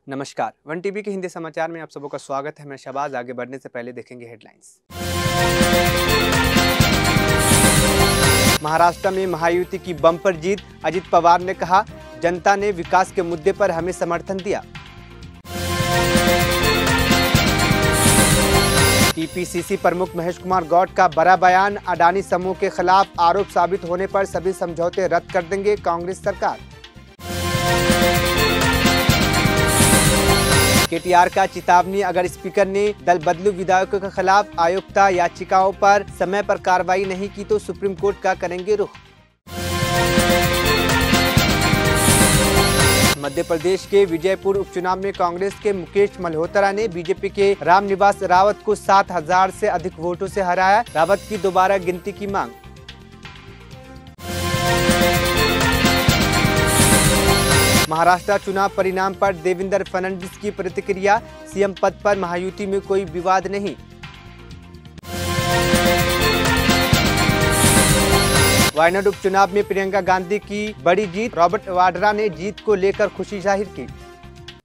नमस्कार, one TV के हिंदी समाचार में आप सबों का स्वागत है। मैं शहबाज। आगे बढ़ने से पहले देखेंगे हेडलाइंस। महाराष्ट्र में महायुति की बम्पर जीत। अजित पवार ने कहा, जनता ने विकास के मुद्दे पर हमें समर्थन दिया। टीपीसीसी प्रमुख महेश कुमार गौड का बड़ा बयान। अडानी समूह के खिलाफ आरोप साबित होने पर सभी समझौते रद्द कर देंगे कांग्रेस सरकार। केटीआर का चेतावनी। अगर स्पीकर ने दल बदलू विधायकों के खिलाफ आयुक्ता याचिकाओं पर समय पर कार्रवाई नहीं की तो सुप्रीम कोर्ट का करेंगे रुख। मध्य प्रदेश के विजयपुर उपचुनाव में कांग्रेस के मुकेश मल्होत्रा ने बीजेपी के रामनिवास रावत को 7,000 से अधिक वोटों से हराया। रावत की दोबारा गिनती की मांग। महाराष्ट्र चुनाव परिणाम पर देवेंद्र फडणवीस की प्रतिक्रिया। सीएम पद पर महायुति में कोई विवाद नहीं। वायनाड उपचुनाव में प्रियंका गांधी की बड़ी जीत। रॉबर्ट वाड्रा ने जीत को लेकर खुशी जाहिर की।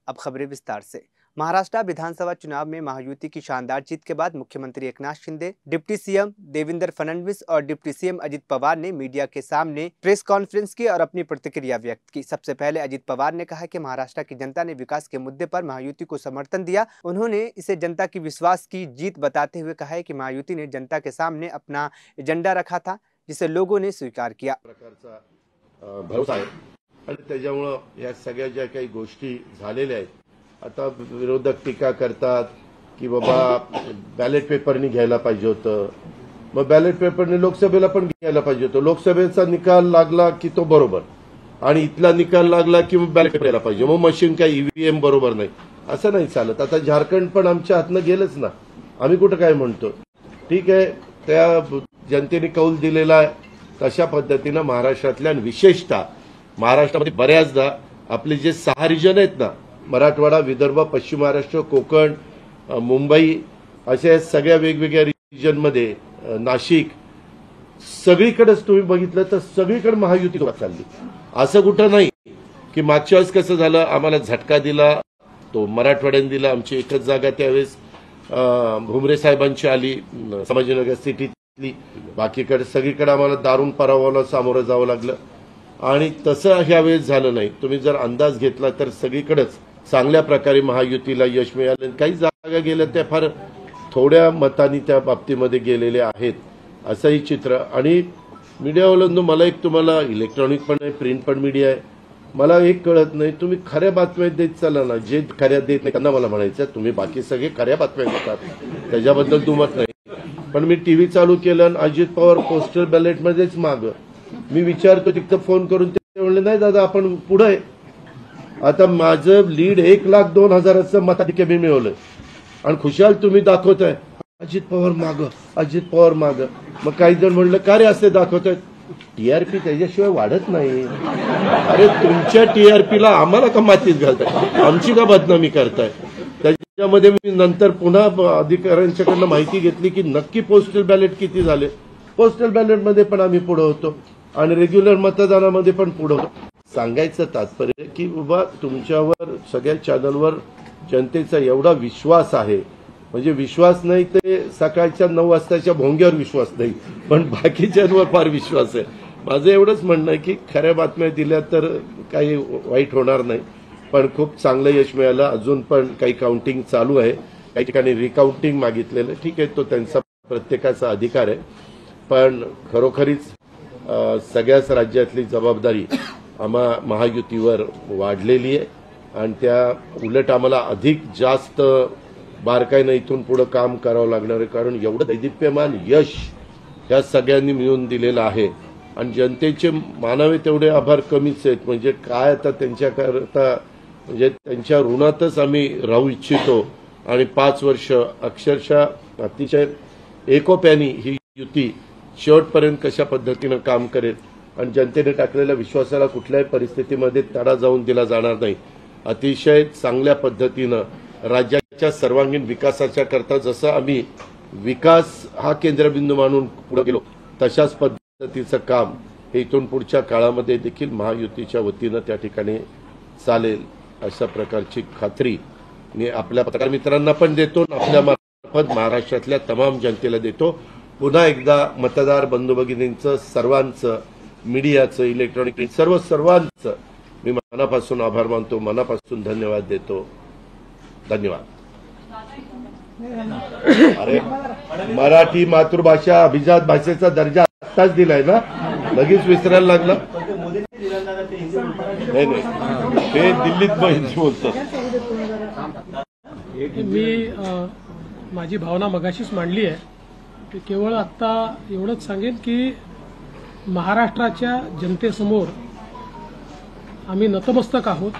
अब खबरें विस्तार से। महाराष्ट्र विधानसभा चुनाव में महायुति की शानदार जीत के बाद मुख्यमंत्री एकनाथ शिंदे, डिप्टी सीएम देवेंद्र फडणवीस और डिप्टी सीएम अजित पवार ने मीडिया के सामने प्रेस कॉन्फ्रेंस की और अपनी प्रतिक्रिया व्यक्त की। सबसे पहले अजित पवार ने कहा कि महाराष्ट्र की जनता ने विकास के मुद्दे पर महायुति को समर्थन दिया। उन्होंने इसे जनता की विश्वास की जीत बताते हुए कहा है कि महायुति ने जनता के सामने अपना एजेंडा रखा था, जिसे लोगों ने स्वीकार किया। भरोसा आहे आणि त्याच्यामुळे या सगळ्या ज्या काही गोष्टी झालेल्या आहेत, आता विरोधक टीका करतात की बाबा बॅलेट पेपरनी घ्यायला पाहिजे होतं, मग बॅलेट पेपरने लोकसभेला पण घ्यायला पाहिजे होतं। लोकसभेचा निकाल लागला की तो बरोबर आणि इथला निकाल लागला की मग बॅलेट पेपर यायला पाहिजे, मग मशीन काय ईव्हीएम बरोबर नाही, असं नाही चालत। आता झारखंड पण आमच्या हातनं गेलंच ना, आम्ही कुठं काय म्हणतो। ठीक आहे, त्या जनतेने कौल दिलेला आहे तशा पद्धतीनं महाराष्ट्रातल्या विशेषतः महाराष्ट्रामध्ये बऱ्याचदा आपले जे 6 रिजन आहेत ना, मराठवाडा, विदर्भ, पश्चिम महाराष्ट्र, कोकण, मुंबई, अशा सगळ्या वेगवेगळ्या रिजनमध्ये, नाशिक, सगळीकडेच तुम्ही बघितलं तर सगळीकडे महायुती चालली। असं कुठं नाही की मागच्या वेळेस कसं झालं, आम्हाला झटका दिला तो मराठवाड्याने दिला। आमची एकच जागा त्यावेळेस भुमरे साहेबांची आली संभाजीनगर सिटीतली, बाकीकडे सगळीकडे आम्हाला दारुण पराभवाला सामोरं जावं लागलं आणि तसं ह्यावेळेस झालं नाही। तुम्ही जर अंदाज घेतला तर सगळीकडेच चांगल्या प्रकारे महायुतीला यश मिळालं। काही जागा गेल्या त्या फार थोड्या मतांनी त्या बाबतीमध्ये गेलेले आहेत, असंही चित्र। आणि मीडियावाल्यांनो, मला एक तुम्हाला इलेक्ट्रॉनिक पण आहे, प्रिंट पण मीडिया आहे, मला एक कळत नाही, तुम्ही खऱ्या बातम्या देत चालला ना, जे खऱ्या देत नाही त्यांना मला म्हणायचं तुम्ही बाकी सगळे खऱ्या बातम्या देतात, त्याच्याबद्दल दुमत नाही। पण मी टीव्ही चालू केलं आणि अजित पवार पोस्टल बॅलेटमध्येच माग, मी विचारतो तिथं फोन करून, ते म्हणले नाही दादा आपण पुढे आहे। आता माझं लीड 1,02,000चं मताधिक्य मी मिळवलंय आणि खुशाल तुम्ही दाखवताय अजित पवार माग, अजित पवार माग। मग काही जण म्हणलं का रे असे दाखवतायत, टीआरपी त्याच्याशिवाय वाढत नाही। अरे तुमच्या टीआरपीला आम्हाला का मातीत घालताय, आमची का बदनामी करताय। त्याच्यामध्ये मी नंतर पुन्हा अधिकाऱ्यांच्याकडनं माहिती घेतली की नक्की पोस्टल बॅलेट किती झाले। पोस्टल बॅलेटमध्ये पण आम्ही पुढे होतो आणि रेग्युलर मतदानामध्ये पण पुढे होतो। सांगायचं तात्पर्य की बाबा तुमच्यावर सगळ्या चॅनलवर जनतेचा एवढा विश्वास आहे, म्हणजे विश्वास नाही ते सकाळच्या 9 वाजताच्या भोंग्यावर विश्वास नाही, पण बाकीच्यांवर फार विश्वास आहे। माझं एवढंच म्हणणं आहे की खऱ्या बातम्या दिल्या तर काही वाईट होणार नाही, पण खूप चांगलं यश मिळालं। अजून पण काही काउंटिंग चालू आहे, काही ठिकाणी रिकाउंटिंग मागितलेलं, ठीक आहे, तो त्यांचा प्रत्येकाचा अधिकार आहे। पण खरोखरीच सगळ्याच राज्यातली जबाबदारी आम्हा महायुतीवर वाढलेली आहे आणि त्या उलट आम्हाला अधिक जास्त बारकाईनं इथून पुढे काम करावं लागणार आहे, कारण एवढं दैदिप्यमान यश ह्या सगळ्यांनी मिळवून दिलेलं आहे आणि जनतेचे मानावे तेवढे आभार कमीच आहेत। म्हणजे काय आता त्यांच्याकरता, म्हणजे त्यांच्या ऋणातच आम्ही राहू इच्छितो आणि 5 वर्ष अक्षरशः अतिशय एकोप्याने ही युती शेवटपर्यंत कशा पद्धतीनं काम करेल आणि जनतेने टाकलेल्या विश्वासाला कुठल्याही परिस्थितीमध्ये तडा जाऊन दिला जाणार नाही। अतिशय चांगल्या पद्धतीनं राज्याच्या सर्वांगीण विकासाच्या करता जसं आम्ही विकास हा केंद्रबिंदू मानून पुढे गेलो, तशाच पद्धतीचं काम हे इथून पुढच्या काळामध्ये देखील महायुतीच्या वतीनं त्या ठिकाणी चालेल अशा प्रकारची खात्री मी आपल्या पत्रकार मित्रांना पण देतो, आपल्या मार्फत महाराष्ट्रातल्या तमाम जनतेला देतो. पुन्हा एकदा मतदार बंधू भगिनींचं, सर्वांचं, मीडियाचं, इलेक्ट्रॉनिक सर्वांचं मी मनापासून आभार मानतो, मनापासून धन्यवाद देतो. धन्यवाद. अरे मराठी मातृभाषा अभिजात भाषेचा दर्जा आत्ताच दिलाय ना, लगेच विसरायला लागला. नाही ते दिल्लीत बोलतात. मी माझी भावना मगाशीच मांडली आहे. की केवळ आत्ता एवढंच सांगेन की महाराष्ट्राच्या जनतेसमोर आम्ही नतमस्तक आहोत.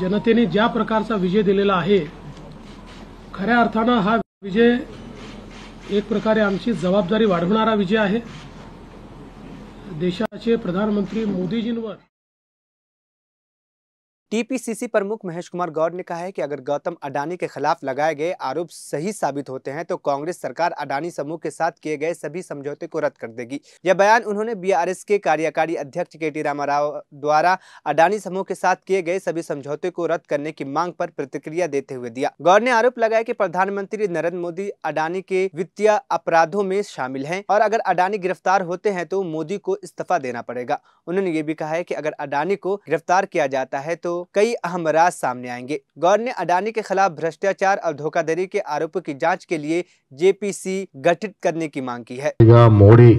जनतेने ज्या प्रकारचा विजय दिलेला आहे, खऱ्या अर्थानं हा विजय एक प्रकारे आमची जबाबदारी वाढवणारा विजय आहे. देशाचे प्रधानमंत्री मोदीजींवर टीपीसीसी प्रमुख महेश कुमार गौड़ ने कहा है कि अगर गौतम अडानी के खिलाफ लगाए गए आरोप सही साबित होते हैं तो कांग्रेस सरकार अडानी समूह के साथ किए गए सभी समझौते को रद्द कर देगी। यह बयान उन्होंने बीआरएस के कार्यकारी अध्यक्ष केटी रामाराव द्वारा अडानी समूह के साथ किए गए सभी समझौते को रद्द करने की मांग पर प्रतिक्रिया देते हुए दिया। गौड़ ने आरोप लगाया कि प्रधानमंत्री नरेंद्र मोदी अडानी के वित्तीय अपराधों में शामिल हैं और अगर अडानी गिरफ्तार होते हैं तो मोदी को इस्तीफा देना पड़ेगा। उन्होंने ये भी कहा है कि अगर अडानी को गिरफ्तार किया जाता है तो कई अहम राज सामने आएंगे। गौड़ ने अडानी के खिलाफ भ्रष्टाचार और धोखाधड़ी के आरोपों की जांच के लिए जेपीसी गठित करने की मांग की है। మోడీ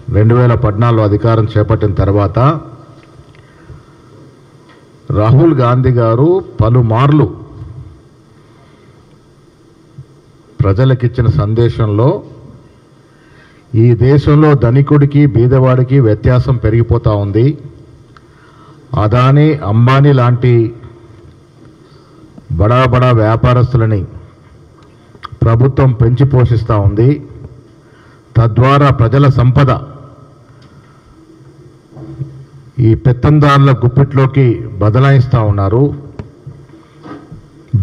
2014 అధికారం చేపట్టిన తర్వాత రాహుల్ గాంధీ గారు పలుమార్లు ప్రజలకిచ్చిన సందేశంలో ఈ దేశంలో ధనికుడికి బీదవాడికి వ్యత్యాసం పెరిగిపోతా ఉంది. అదానీ అంబానీ లాంటి బడా బడా వ్యాపారస్తులని ప్రభుత్వం పెంచి పోషిస్తూ ఉంది. తద్వారా ప్రజల సంపద ఈ పెత్తందారుల గుప్పిట్లోకి బదలాయిస్తూ ఉన్నారు.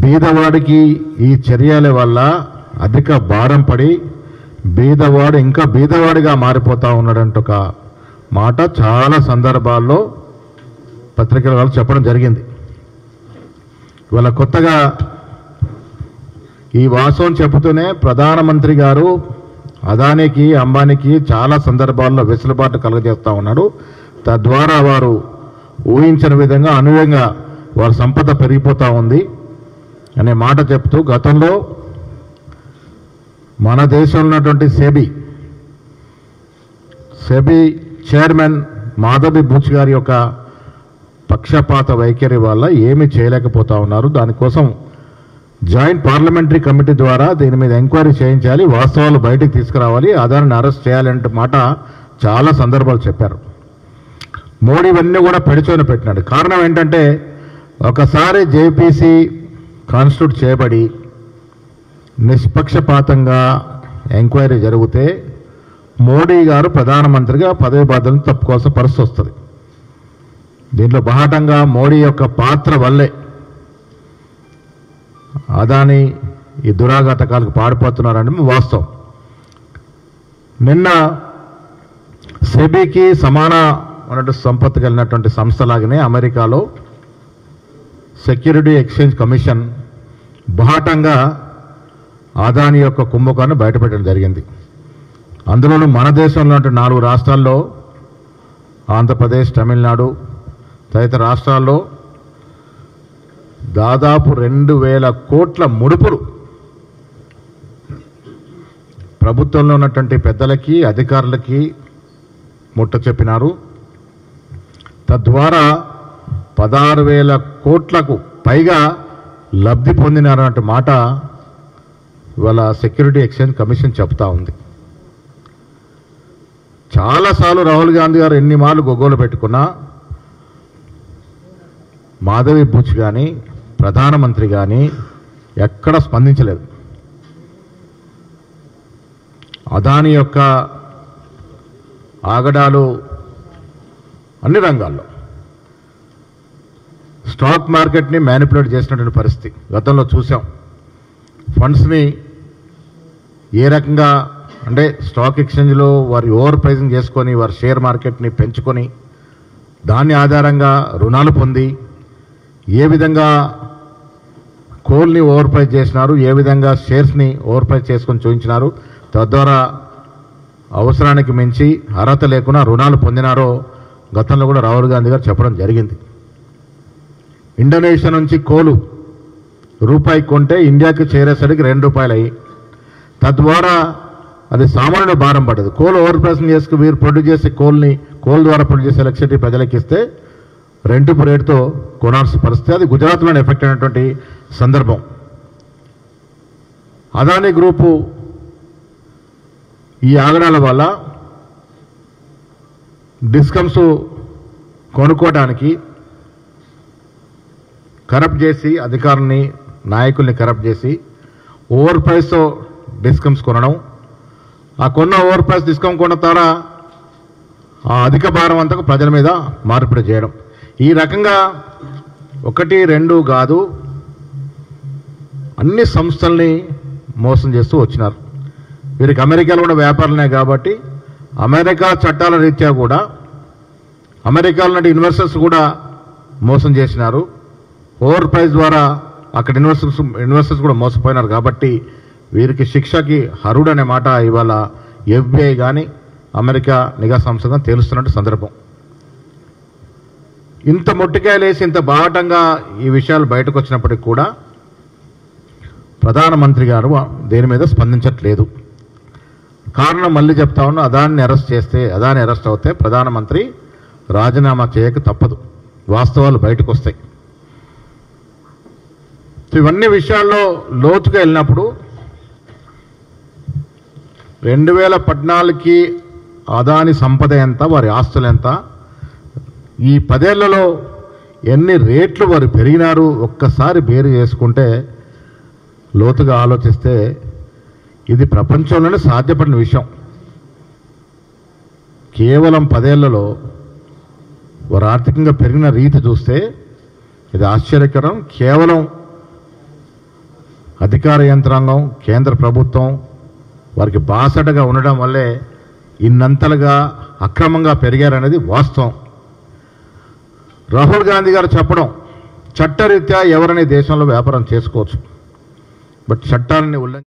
బీదవాడికి ఈ చర్యల వల్ల అధిక భారం పడి బీదవాడు ఇంకా బీదవాడిగా మారిపోతా ఉన్నాడంట ఒక మాట చాలా సందర్భాల్లో పత్రికల వాళ్ళు చెప్పడం జరిగింది. ఇవాళ కొత్తగా ఈ వాస్తవం చెబుతూనే ప్రధానమంత్రి గారు అదానికి అంబానీకి చాలా సందర్భాల్లో వెసులుబాటు కలుగజేస్తూ ఉన్నాడు. తద్వారా వారు ఊహించిన విధంగా అనుయంగా వారి సంపద పెరిగిపోతూ ఉంది అనే మాట చెప్తూ గతంలో మన దేశంలో ఉన్నటువంటి సెబీ చైర్మన్ మాధవి బుచ్ గారి యొక్క పక్షపాత వైఖరి వల్ల ఏమీ చేయలేకపోతా ఉన్నారు. దానికోసం జాయింట్ పార్లమెంటరీ కమిటీ ద్వారా దీని మీద ఎంక్వైరీ చేయించాలి, వాస్తవాలు బయటికి తీసుకురావాలి, అదానిని అరెస్ట్ చేయాలంటే మాట చాలా సందర్భాలు చెప్పారు. మోడీ ఇవన్నీ కూడా పెడిచోని పెట్టినాడు. కారణం ఏంటంటే ఒకసారి జేపీసీ కాన్స్టిట్యూట్ చేయబడి నిష్పక్షపాతంగా ఎంక్వైరీ జరిగితే మోడీ గారు ప్రధానమంత్రిగా పదవి బాధ్యతలను తప్పుకోవాల్సిన పరిస్థితి వస్తుంది. దీంట్లో బాహటంగా మోడీ యొక్క పాత్ర వల్లే అదానీ ఈ దురాఘాతకాలకు పాడిపోతున్నారని వాస్తవం. నిన్న సెబీకి సమానమైనటువంటి సంపత్తి కలిగినటువంటి సంస్థలాగానే అమెరికాలో సెక్యూరిటీ ఎక్స్చేంజ్ కమిషన్ బాహటంగా అదానీ యొక్క కుంభకాన్ని బయటపెట్టడం జరిగింది. అందులోనూ మన దేశంలో 4 రాష్ట్రాల్లో ఆంధ్రప్రదేశ్, తమిళనాడు తదితర రాష్ట్రాల్లో దాదాపు 2000 కోట్ల ముడుపులు ప్రభుత్వంలో ఉన్నటువంటి పెద్దలకి అధికారులకి ముట్ట చెప్పినారు. తద్వారా 16,000 కోట్లకు పైగా లబ్ధి పొందినారన్నట్టు మాట ఇవాళ సెక్యూరిటీ ఎక్స్చేంజ్ కమిషన్ చెప్తా ఉంది. చాలాసార్లు రాహుల్ గాంధీ గారు ఎన్ని మార్లు గొగ్గోలు పెట్టుకున్నా మాధవి బుచ్ కానీ ప్రధానమంత్రి కానీ ఎక్కడ స్పందించలేదు. అదానీ యొక్క ఆగడాలు అన్ని రంగాల్లో స్టాక్ మార్కెట్ని మ్యానిపులేట్ చేసినటువంటి పరిస్థితి గతంలో చూసాం. ఫండ్స్ని ఏ రకంగా అంటే స్టాక్ ఎక్స్చేంజ్లో వారి ఓవర్ ప్రైజింగ్ చేసుకొని వారి షేర్ మార్కెట్ని పెంచుకొని దాని ఆధారంగా రుణాలు పొంది ఏ విధంగా కోల్ని ఓవర్ ప్రైస్ చేసినారు, ఏ విధంగా షేర్స్ని ఓవర్ ప్రైస్ చేసుకొని చూపించినారు, తద్వారా అవసరానికి మించి అర్హత లేకుండా రుణాలు పొందినారో గతంలో కూడా రాహుల్ గాంధీ గారు చెప్పడం జరిగింది. ఇండోనేషియా నుంచి కోలు రూపాయి కొంటే ఇండియాకి చేరేసరికి ₹2 అయ్యి, తద్వారా అది సామాన్యుడు భారం పడదు. కోల్ ఓవర్ ప్రైసింగ్ చేసుకు వీరు ప్రొడ్యూస్ చేసే కోల్ ద్వారా ప్రొడ్యూస్ చేసే ఎలక్ట్రిసిటీ ప్రజలకు ఇస్తే రెండుపు రేటుతో కొనాల్సిన పరిస్థితి. అది గుజరాత్లోనే ఎఫెక్ట్ అయినటువంటి సందర్భం. అదానీ గ్రూపు ఈ ఆగడాల వల్ల డిస్కమ్స్ కొనుక్కోవడానికి కరప్ట్ చేసి, అధికారుల్ని నాయకుల్ని కరప్ట్ చేసి ఓవర్ ప్రైస్తో డిస్కమ్స్ కొనడం, ఆ కొన్న ఓవర్ ప్రైస్ డిస్కమ్ కొన్న ద్వారా ఆ అధిక భారం అంతా ప్రజల మీద మార్పిడి చేయడం. ఈ రకంగా 1, 2 కాదు, అన్ని సంస్థల్ని మోసం చేస్తూ వచ్చినారు. వీరికి అమెరికాలో కూడా వ్యాపారాలనే కాబట్టి అమెరికా చట్టాల రీత్యా కూడా అమెరికాలో నుండి ఇన్వెస్టర్స్ కూడా మోసం చేసినారు. ఓవర్ ప్రైస్ ద్వారా అక్కడ ఇన్వెస్టర్స్ కూడా మోసపోయినారు. కాబట్టి వీరికి శిక్షకి అర్హుడు అనే మాట ఇవాళ FBI కానీ అమెరికా నిఘా సంస్థగా తేలుస్తున్నట్టు సందర్భం. ఇంత మొట్టికాయలేసి ఇంత బాహటంగా ఈ విషయాలు బయటకు వచ్చినప్పటికీ కూడా ప్రధానమంత్రి గారు దేని మీద స్పందించట్లేదు. కారణం మళ్ళీ చెప్తా ఉన్నా, అదాన్ని అరెస్ట్ అవుతే ప్రధానమంత్రి రాజీనామా చేయక తప్పదు. వాస్తవాలు బయటకు వస్తాయి. ఇవన్నీ విషయాల్లో లోతుగా వెళ్ళినప్పుడు 2014కి అదాని సంపద ఎంత, వారి ఆస్తులు ఎంత, ఈ 10 ఏళ్లలో ఎన్ని రేట్లు వారు పెరిగినారు ఒక్కసారి బేరు చేసుకుంటే, లోతుగా ఆలోచిస్తే ఇది ప్రపంచంలోనే సాధ్యపడిన విషయం. కేవలం 10 ఏళ్లలో వారు ఆర్థికంగా పెరిగిన రీతి చూస్తే ఇది ఆశ్చర్యకరం. కేవలం అధికార యంత్రాంగం, కేంద్ర ప్రభుత్వం వారికి బాసటగా ఉండడం వల్లే ఇన్నంతలుగా అక్రమంగా పెరిగారనేది వాస్తవం. రాహుల్ గాంధీ గారు చెప్పడం, చట్టరీత్యా ఎవరనే దేశంలో వ్యాపారం చేసుకోవచ్చు, బట్ చట్టాలని ఉల్లంఘించి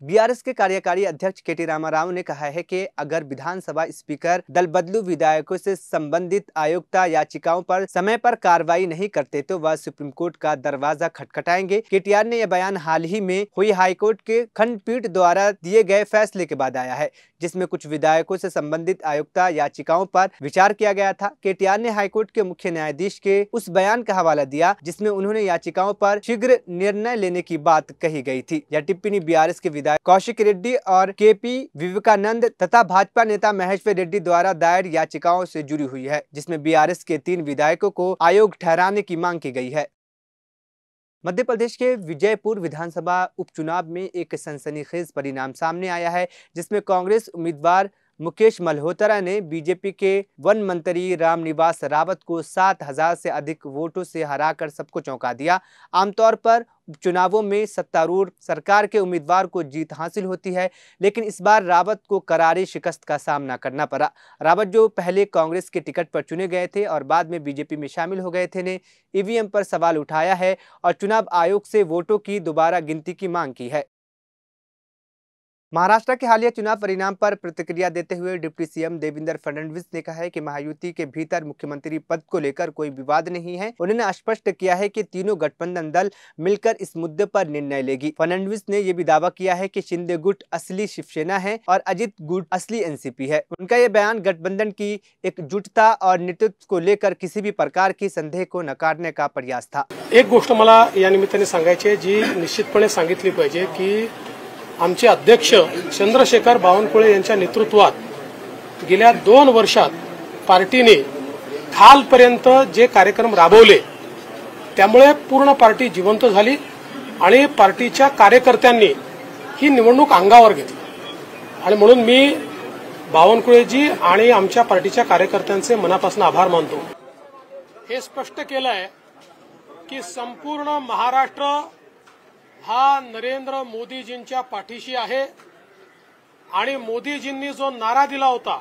बीआरएस के कार्यकारी अध्यक्ष केटी रामाराव ने कहा है कि अगर विधानसभा स्पीकर दल बदलू विधायकों से संबंधित आयुक्ता याचिकाओं पर समय पर कार्रवाई नहीं करते तो वह सुप्रीम कोर्ट का दरवाजा खटखटाएंगे। केटीआर ने यह बयान हाल ही में हुई हाईकोर्ट के खंडपीठ द्वारा दिए गए फैसले के बाद आया है, जिसमें कुछ विधायकों से संबंधित आयुक्ता याचिकाओं पर विचार किया गया था। केटीआर ने हाईकोर्ट के मुख्य न्यायाधीश के उस बयान का हवाला दिया जिसमें उन्होंने याचिकाओं पर शीघ्र निर्णय लेने की बात कही गई थी। यह टिप्पणी बीआरएस के विधायक कौशिक रेड्डी और केपी विवेकानंद तथा भाजपा नेता महेश्वर रेड्डी द्वारा दायर याचिकाओं से जुड़ी हुई है, जिसमें बीआरएस के 3 विधायकों को आयोग ठहराने की मांग की गई है। मध्य प्रदेश के विजयपुर विधानसभा उपचुनाव में एक सनसनीखेज परिणाम सामने आया है, जिसमें कांग्रेस उम्मीदवार मुकेश मल्होत्रा ने बीजेपी के वन मंत्री रामनिवास रावत को 7,000 से अधिक वोटों से हराकर सबको चौंका दिया। आमतौर पर उपचुनावों में सत्तारूढ़ सरकार के उम्मीदवार को जीत हासिल होती है, लेकिन इस बार रावत को करारी शिकस्त का सामना करना पड़ा। रावत, जो पहले कांग्रेस के टिकट पर चुने गए थे और बाद में बीजेपी में शामिल हो गए थे, ने ईवीएम पर सवाल उठाया है और चुनाव आयोग से वोटों की दोबारा गिनती की मांग की है। महाराष्ट्र के हालिया चुनाव परिणाम पर प्रतिक्रिया देते हुए डिप्टी सीएम देवेंद्र फडणवीस ने कहा है कि महायुति के भीतर मुख्यमंत्री पद को लेकर कोई विवाद नहीं है। उन्होंने स्पष्ट किया है कि तीनों गठबंधन दल मिलकर इस मुद्दे पर निर्णय लेगी। फडणवीस ने यह भी दावा किया है कि शिंदे गुट असली शिवसेना है और अजित गुट असली एनसीपी है। उनका यह बयान गठबंधन की एकजुटता और नेतृत्व को लेकर किसी भी प्रकार की संदेह को नकारने का प्रयास था। एक गोष्ट मला या निमित्ताने सांगायची आहे, जी निश्चितपणे सांगितली पाहिजे की आमचे अध्यक्ष चंद्रशेखर बावनकुळे यांच्या नेतृत्वात गेल्या 2 वर्षात पार्टीने खालपर्यंत जे कार्यक्रम राबवले त्यामुळे पूर्ण पार्टी जिवंत झाली आणि पार्टीच्या कार्यकर्त्यांनी ही निवडणूक अंगावर घेतली आणि म्हणून मी बावनकुळेजी आणि आमच्या पार्टीच्या कार्यकर्त्यांचे मनापासून आभार मानतो। हे स्पष्ट केलं आहे की संपूर्ण महाराष्ट्र हा नरेंद्र मोदीजींच्या पाठीशी आहे आणि मोदीजींनी जो नारा दिला होता,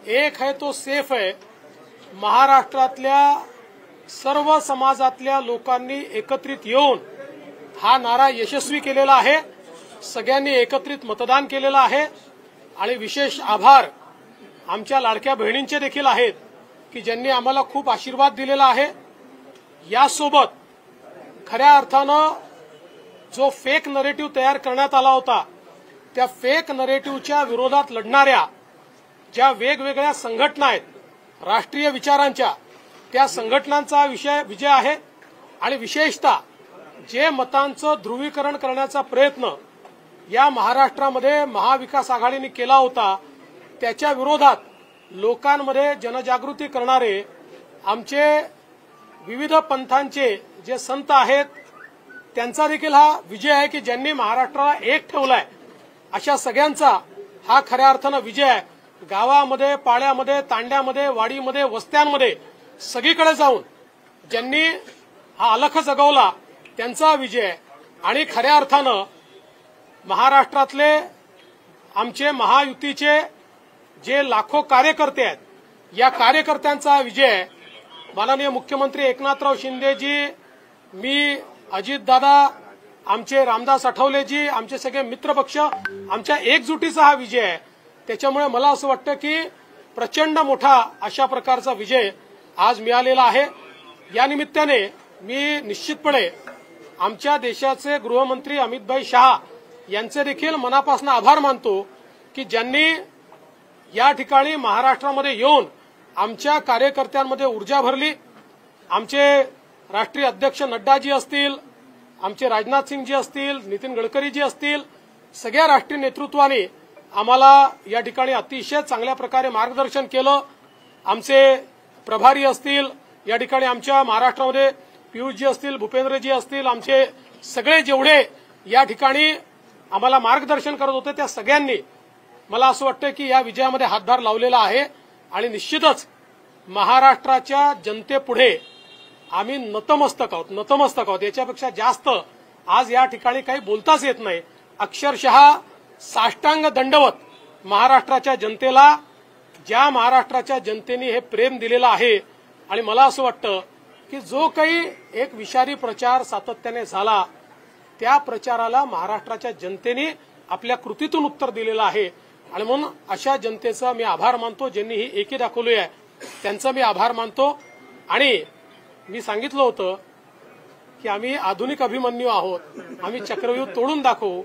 एक है तो सेफ है, महाराष्ट्रातल्या सर्व समाजातल्या लोकांनी एकत्रित येऊन हा नारा यशस्वी केलेला आहे। सगळ्यांनी एकत्रित मतदान केलेलं आहे आणि विशेष आभार आमच्या लाडक्या बहिणींचे देखील आहेत की ज्यांनी आम्हाला खूप आशीर्वाद दिलेला आहे। यासोबत खऱ्या अर्थानं जो फेक नरेटिव्ह तयार करण्यात आला होता त्या फेक नरेटिव्हच्या विरोधात लढणाऱ्या ज्या वेगवेगळ्या संघटना आहेत राष्ट्रीय विचारांच्या त्या संघटनांचा विजय आहे आणि विशेषतः जे मतांचं ध्रुवीकरण करण्याचा प्रयत्न या महाराष्ट्रामध्ये महाविकास आघाडीने केला होता त्याच्या विरोधात लोकांमध्ये जनजागृती करणारे आमचे विविध पंथांचे जे संत आहेत त्यांचा देखील हा विजय आहे की ज्यांनी महाराष्ट्राला एक ठेवलाय। अशा सगळ्यांचा हा खऱ्या अर्थानं विजय आहे। गावामध्ये, पाड्यामध्ये, तांड्यामध्ये, वाडीमध्ये, वस्त्यांमध्ये सगळीकडे जाऊन ज्यांनी हा अलख जगवला त्यांचा विजय आहे। आणि खऱ्या अर्थानं महाराष्ट्रातले आमचे महायुतीचे जे लाखो कार्यकर्ते आहेत या कार्यकर्त्यांचा विजय आहे। माननीय मुख्यमंत्री एकनाथराव शिंदेजी, मी, अजितदादा, आमचे रामदास आठवलेजी, आमचे सगळे मित्रपक्ष, आमच्या एकजुटीचा हा विजय आहे। त्याच्यामुळे मला असं वाटतं की प्रचंड मोठा अशा प्रकारचा विजय आज मिळालेला आहे। या निमित्ताने मी निश्चितपणे आमच्या देशाचे गृहमंत्री अमितभाई शहा यांचे देखील मनापासून आभार मानतो की ज्यांनी या ठिकाणी महाराष्ट्रामध्ये येऊन आमच्या कार्यकर्त्यांमध्ये ऊर्जा भरली। आमचे राष्ट्रीय अध्यक्ष नड्डाजी असतील, आमचे राजनाथ सिंगजी असतील, नितीन गडकरीजी असतील, सगळ्या राष्ट्रीय नेतृत्वाने आम्हाला या ठिकाणी अतिशय चांगल्या प्रकारे मार्गदर्शन केलं। आमचे प्रभारी असतील या ठिकाणी आमच्या महाराष्ट्रामध्ये पियुषजी असतील, भूपेंद्रजी असतील, आमचे सगळे जेवढे या ठिकाणी आम्हाला मार्गदर्शन करत होते त्या सगळ्यांनी मला असं वाटतं की या विजयामध्ये हातभार लावलेला आहे। आणि निश्चितच महाराष्ट्राच्या जनतेपुढे आम्ही नतमस्तक आहोत। याच्यापेक्षा जास्त आज या ठिकाणी काही बोलताच येत नाही। अक्षरशः साष्टांग दंडवत महाराष्ट्राच्या जनतेला, ज्या महाराष्ट्राच्या जनतेने हे प्रेम दिलेलं आहे। आणि मला असं वाटतं की जो काही एक विषारी प्रचार सातत्याने झाला त्या प्रचाराला महाराष्ट्राच्या जनतेने आपल्या कृतीतून उत्तर दिलेलं आहे। आणि म्हणून अशा जनतेचा मी आभार मानतो ज्यांनी ही एकी दाखवली आहे, त्यांचा मी आभार मानतो। आणि मी सांगितलं होतं की आम्ही आधुनिक अभिमन्यू आहोत, आम्ही चक्रव्यूह तोडून दाखवू।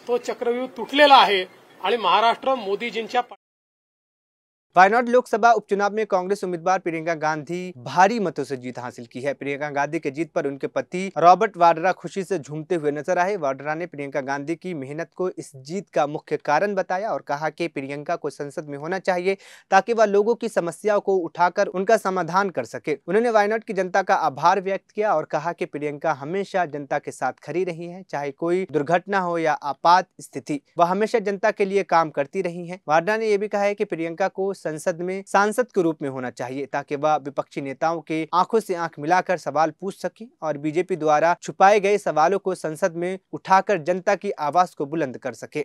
तो चक्रव्यूह तुटलेला आहे आणि महाराष्ट्र मोदीजींच्या वायनाड लोकसभा उपचुनाव में कांग्रेस उम्मीदवार प्रियंका गांधी भारी मतों से जीत हासिल की है। प्रियंका गांधी के जीत पर उनके पति रॉबर्ट वाड्रा खुशी से झूमते हुए नजर आए। वाड्रा ने प्रियंका गांधी की मेहनत को इस जीत का मुख्य कारण बताया और कहा कि प्रियंका को संसद में होना चाहिए ताकि वह लोगों की समस्याओं को उठाकर उनका समाधान कर सके। उन्होंने वायनाड की जनता का आभार व्यक्त किया और कहा कि प्रियंका हमेशा जनता के साथ खड़ी रही है, चाहे कोई दुर्घटना हो या आपात स्थिति, वह हमेशा जनता के लिए काम करती रही है। वाड्रा ने यह भी कहा है कि प्रियंका को संसद में सांसद के रूप में होना चाहिए ताकि वह विपक्षी नेताओं के आंखों से आंख मिलाकर सवाल पूछ सके और बीजेपी द्वारा छुपाए गए सवालों को संसद में उठाकर जनता की आवाज को बुलंद कर सके।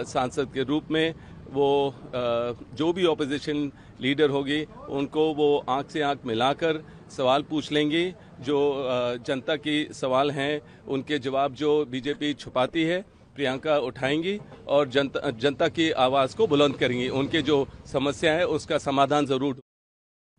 सांसद के रूप में वो जो भी ऑपोजिशन लीडर होगी उनको वो आंख से आंख मिलाकर सवाल पूछ लेंगी। जो जनता की सवाल हैं उनके जवाब जो बीजेपी छुपाती है प्रियंका उठाएंगी और जनता की आवाज को बुलंद करेंगी। उनके जो समस्या है उसका समाधान जरूर।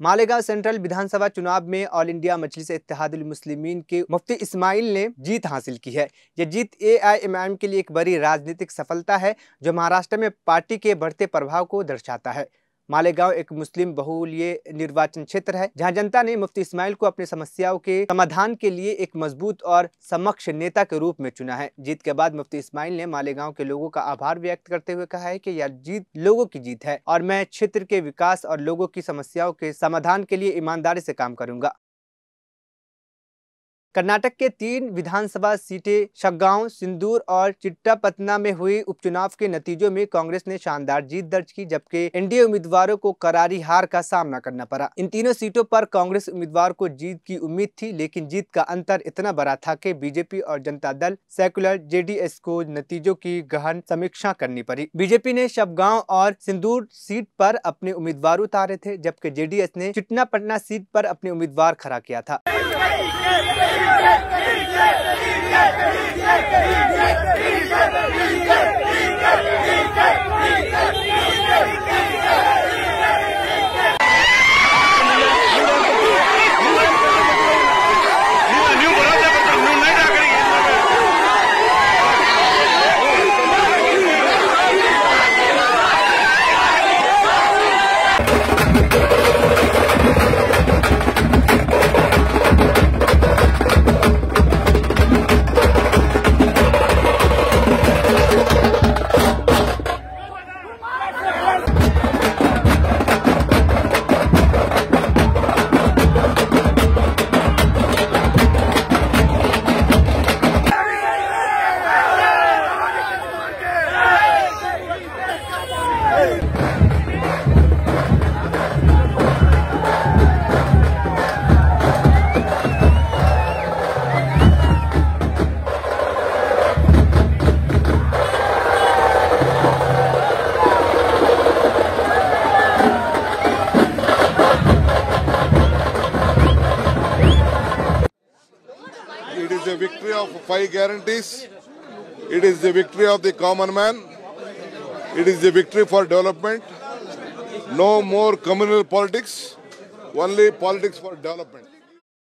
मालेगांव सेंट्रल विधानसभा चुनाव में ऑल इंडिया मजलिस इत्तेहादुल मुस्लिमीन के मुफ्ती इस्माइल ने जीत हासिल की है। यह जीत AIMIM के लिए एक बड़ी राजनीतिक सफलता है जो महाराष्ट्र में पार्टी के बढ़ते प्रभाव को दर्शाता है। मालेगांव एक मुस्लिम बहुल्य निर्वाचन क्षेत्र है जहां जनता ने मुफ्ती इस्माइल को अपनी समस्याओं के समाधान के लिए एक मजबूत और समक्ष नेता के रूप में चुना है। जीत के बाद मुफ्ती इस्माइल ने मालेगांव के लोगों का आभार व्यक्त करते हुए कहा है कि यह जीत लोगों की जीत है और मैं क्षेत्र के विकास और लोगों की समस्याओं के समाधान के लिए ईमानदारी से काम करूंगा। कर्नाटक के 3 विधानसभा सीटें शगांव, सिंदूर और चिट्टापत्तना में हुए उपचुनाव के नतीजों में कांग्रेस ने शानदार जीत दर्ज की, जबकि एनडीए उम्मीदवारों को करारी हार का सामना करना पड़ा। इन तीनों सीटों पर कांग्रेस उम्मीदवार को जीत की उम्मीद थी, लेकिन जीत का अंतर इतना बड़ा था कि बीजेपी और जनता दल सेकुलर जेडीएस को नतीजों की गहन समीक्षा करनी पड़ी। बीजेपी ने शगांव और सिंदूर सीट पर अपने उम्मीदवार उतारे थे, जबकि जेडीएस ने चिट्टापत्तना सीट पर अपने उम्मीदवार खड़ा किया था। It is a victory of 5 guarantees. It is the victory of the common man. It is the victory for development. No more communal politics, only politics for development.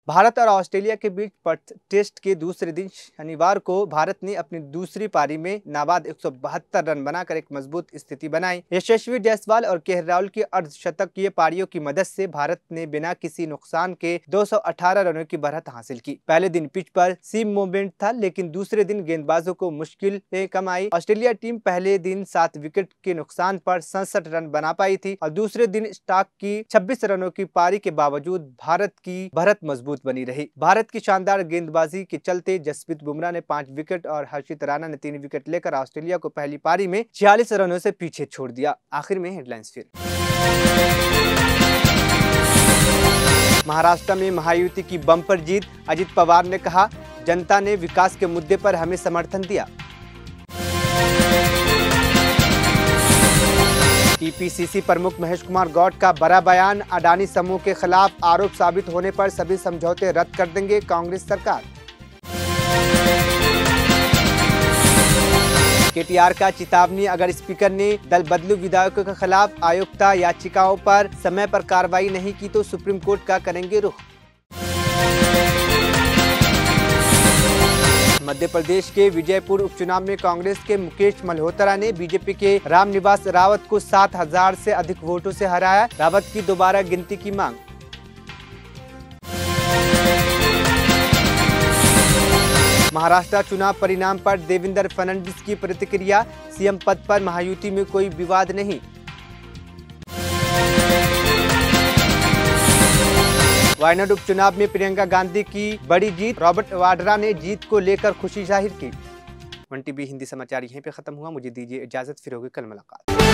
Bharat और ऑस्ट्रेलिया के बीच Perth test के दूसरे दिन शनिवार को भारत ने अपनी दूसरी पारी में नाबाद 172 रन बनाकर एक मजबूत स्थिति बनाई। यशस्वी जायसवाल और केएल राहुल की अर्धशतकीय पारियों की मदद से भारत ने बिना किसी नुकसान के 218 रनों की बढ़त हासिल की। पहले दिन पिच पर सीम मूवमेंट था, लेकिन दूसरे दिन गेंदबाजों को मुश्किलें कम आई। ऑस्ट्रेलिया टीम पहले दिन 7 विकेट के नुकसान पर 67 रन बना पाई थी और दूसरे दिन स्टॉक की 26 रनों की पारी के बावजूद भारत की बढ़त मजबूत बनी रही। भारत की शानदार गेंदबाजी के चलते जसप्रीत बुमराह ने 5 विकेट और हर्षित राणा ने 3 विकेट लेकर ऑस्ट्रेलिया को पहली पारी में 46 रनों से पीछे छोड़ दिया। आखिर में हेडलाइंस फिर। महाराष्ट्र में महायुति की बम्पर जीत, अजित पवार ने कहा, जनता ने विकास के मुद्दे पर हमें समर्थन दिया। टीपीसीसी प्रमुख महेश कुमार गौड का बड़ा बयान, अडानी समूह के खिलाफ आरोप साबित होने पर सभी समझौते रद्द कर देंगे कांग्रेस सरकार। केटीआर का चेतावनी, अगर स्पीकर ने दल बदलू विधायकों के खिलाफ आयुक्ता याचिकाओं पर समय पर कार्रवाई नहीं की तो सुप्रीम कोर्ट का करेंगे रुख। मध्य प्रदेश के विजयपुर उपचुनाव में कांग्रेस के मुकेश मल्होत्रा ने बीजेपी के रामनिवास रावत को 7,000 से अधिक वोटों से हराया। रावत की दोबारा गिनती की मांग। महाराष्ट्र चुनाव परिणाम पर देवेंद्र फडणवीस की प्रतिक्रिया, सीएम पद पर महायुति में कोई विवाद नहीं। वायनाड उपचुनाव में प्रियंका गांधी की बड़ी जीत, रॉबर्ट वाड्रा ने जीत को लेकर खुशी जाहिर की। 1TV हिंदी समाचार यहीं पे खत्म हुआ। मुझे दीजिए इजाजत, फिर होगी कल मुलाकात।